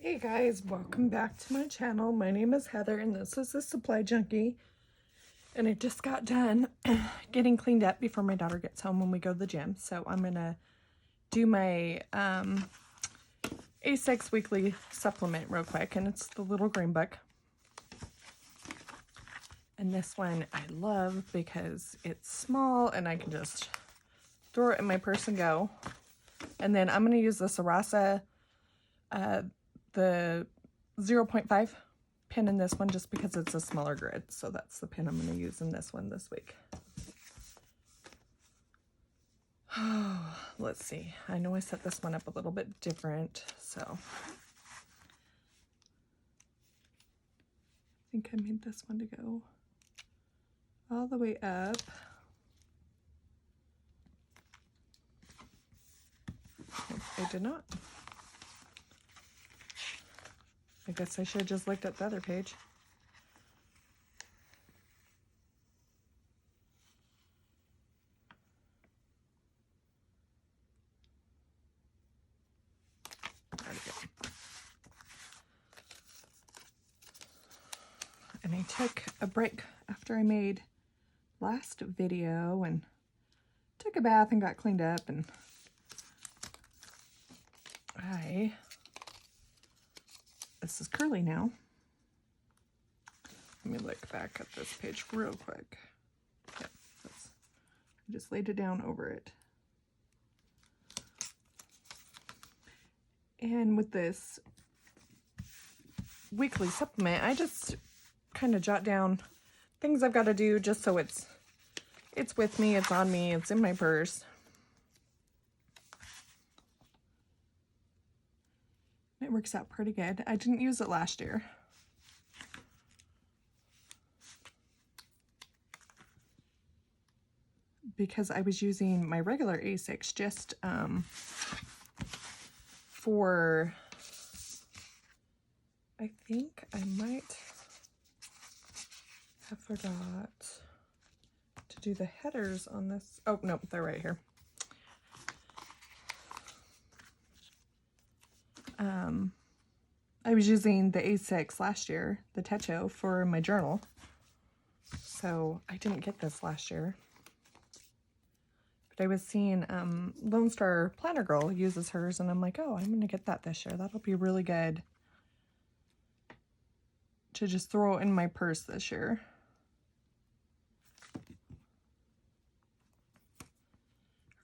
Hey guys, welcome back to my channel. My name is Heather and this is the Supply Junkie. And I just got done getting cleaned up before my daughter gets home when we go to the gym. So I'm going to do my A6 weekly supplement real quick. And it's the little green book. And this one I love because it's small and I can just throw it in my purse and go. And then I'm going to use the Sarasa the 0.5 pin in this one just because it's a smaller grid. So that's the pin I'm going to use in this one this week. Let's see. I know I set this one up a little bit different, so I think I made this one to go all the way up. Nope, I did not. I guess I should have just looked at the other page. There we go. And I took a break after I made last video and took a bath and got cleaned up, and this is curly now. Let me look back at this page real quick. Yep, I just laid it down over it. And with this weekly supplement, I just kind of jot down things I've got to do just so it's with me, it's on me, it's in my purse. It works out pretty good. I didn't use it last year. Because I was using my regular A6 just for, I think I might have forgot to do the headers on this. Oh, no, they're right here. I was using the A6 last year, the Techo, for my journal. So I didn't get this last year. But I was seeing Lone Star Planner Girl uses hers, and I'm like, oh, I'm going to get that this year. That'll be really good to just throw in my purse this year.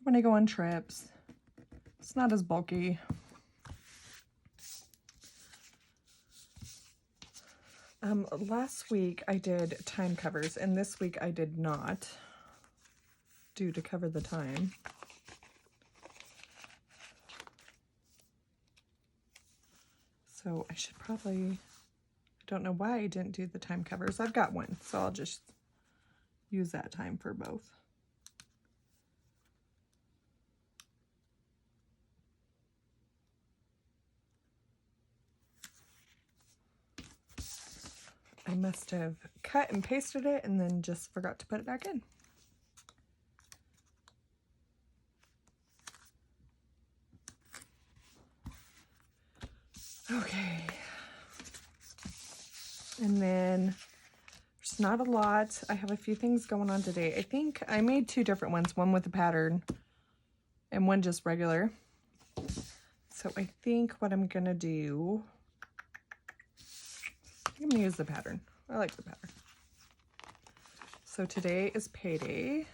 When I go on trips, it's not as bulky. Last week I did time covers, and this week I did not do to cover the time. So I should probably, I don't know why I didn't do the time covers. I've got one, so I'll just use that time for both. I must have cut and pasted it and then just forgot to put it back in. Okay. And then there's not a lot. I have a few things going on today. I think I made two different ones, one with a pattern and one just regular. So I think what I'm going to do, I'm going to use the pattern. I like the pattern. So today is payday.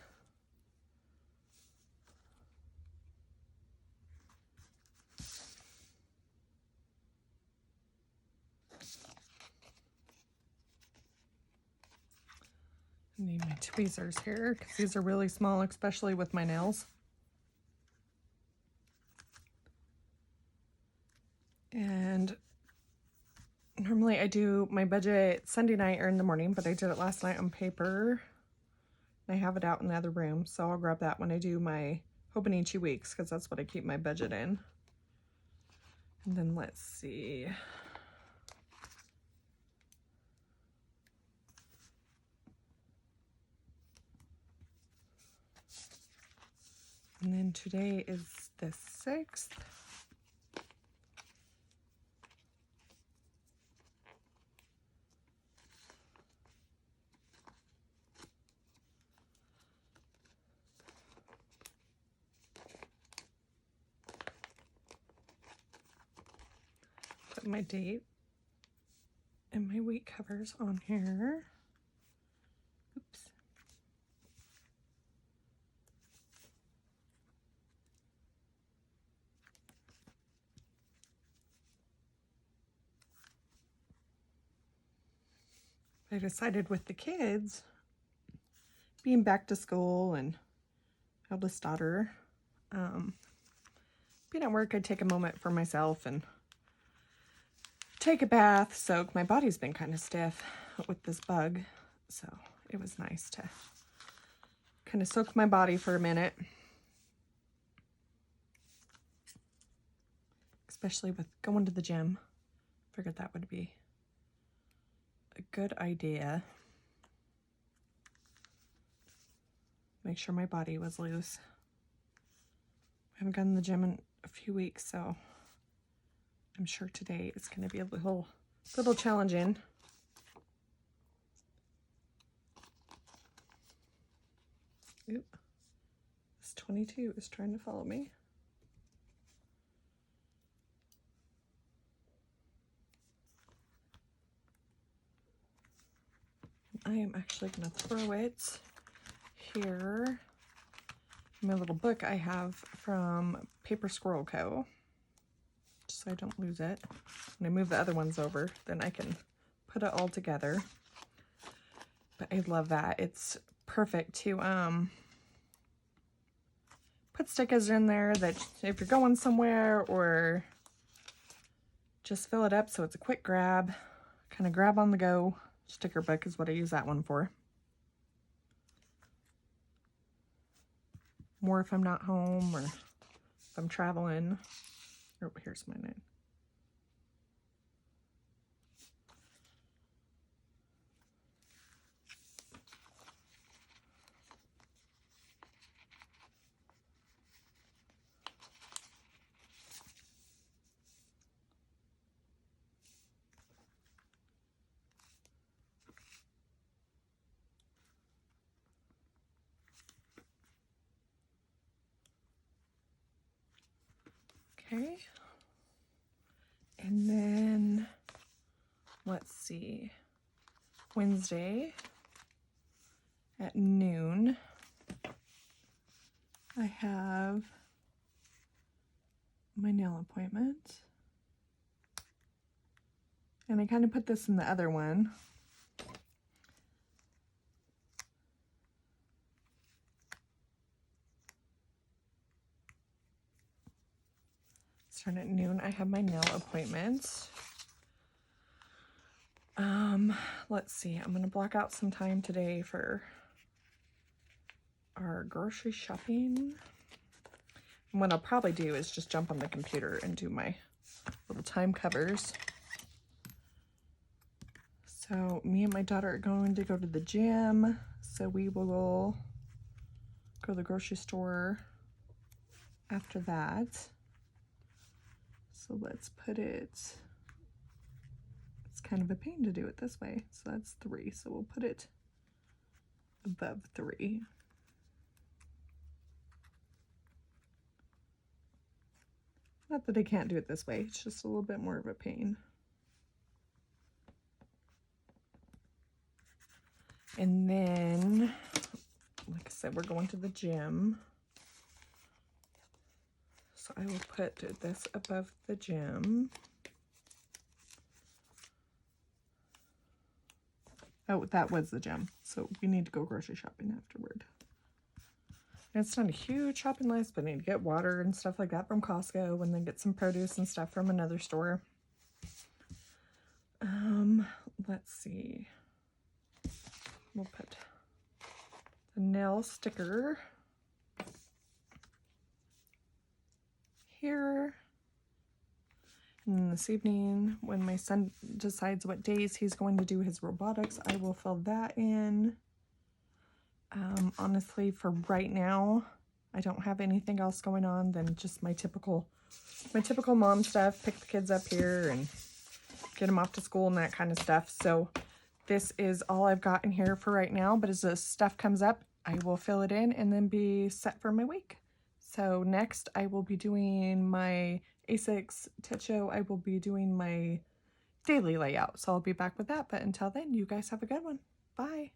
I need my tweezers here because these are really small, especially with my nails. And normally I do my budget Sunday night or in the morning, but I did it last night on paper. I have it out in the other room, so I'll grab that when I do my Hobonichi weeks, because that's what I keep my budget in. And then let's see. And then today is the 6th. put my date and my week covers on here. Oops. I decided with the kids being back to school and eldest daughter, being at work, I'd take a moment for myself and take a bath, soak. My body's been kind of stiff with this bug, so it was nice to kind of soak my body for a minute, especially with going to the gym. Figured that would be a good idea. Make sure my body was loose. I haven't gone to the gym in a few weeks, so I'm sure today is going to be a little challenging. Oop. This 22 is trying to follow me. I am actually going to throw it here. My little book I have from Paper Squirrel Co. Just so I don't lose it. When I move the other ones over, then I can put it all together. But I love that. It's perfect to put stickers in there that if you're going somewhere, or just fill it up so it's a quick grab, kind of grab on the go. Sticker book is what I use that one for. More if I'm not home or if I'm traveling. Oh, here's my name. Okay. And then, let's see, Wednesday at noon, I have my nail appointment. And I kind of put this in the other one. Starting at noon, I have my nail appointment. Let's see, I'm gonna block out some time today for our grocery shopping. And what I'll probably do is just jump on the computer and do my little time covers. So me and my daughter are going to go to the gym, so we will go to the grocery store after that. So let's put it, it's kind of a pain to do it this way. So that's 3. So we'll put it above 3. Not that I can't do it this way, it's just a little bit more of a pain. And then, like I said, we're going to the gym. So I will put this above the gym. Oh, that was the gym. So we need to go grocery shopping afterward. And it's not a huge shopping list, but I need to get water and stuff like that from Costco, and then get some produce and stuff from another store. Let's see. We'll put the nail sticker here. And then this evening, when my son decides what days he's going to do his robotics, I will fill that in. Honestly, for right now, I don't have anything else going on than just my typical mom stuff. Pick the kids up here and get them off to school and that kind of stuff. So this is all I've got in here for right now. But as the stuff comes up, I will fill it in and then be set for my week. So next I will be doing my A6 Techo. I will be doing my daily layout. So I'll be back with that. But until then, you guys have a good one. Bye.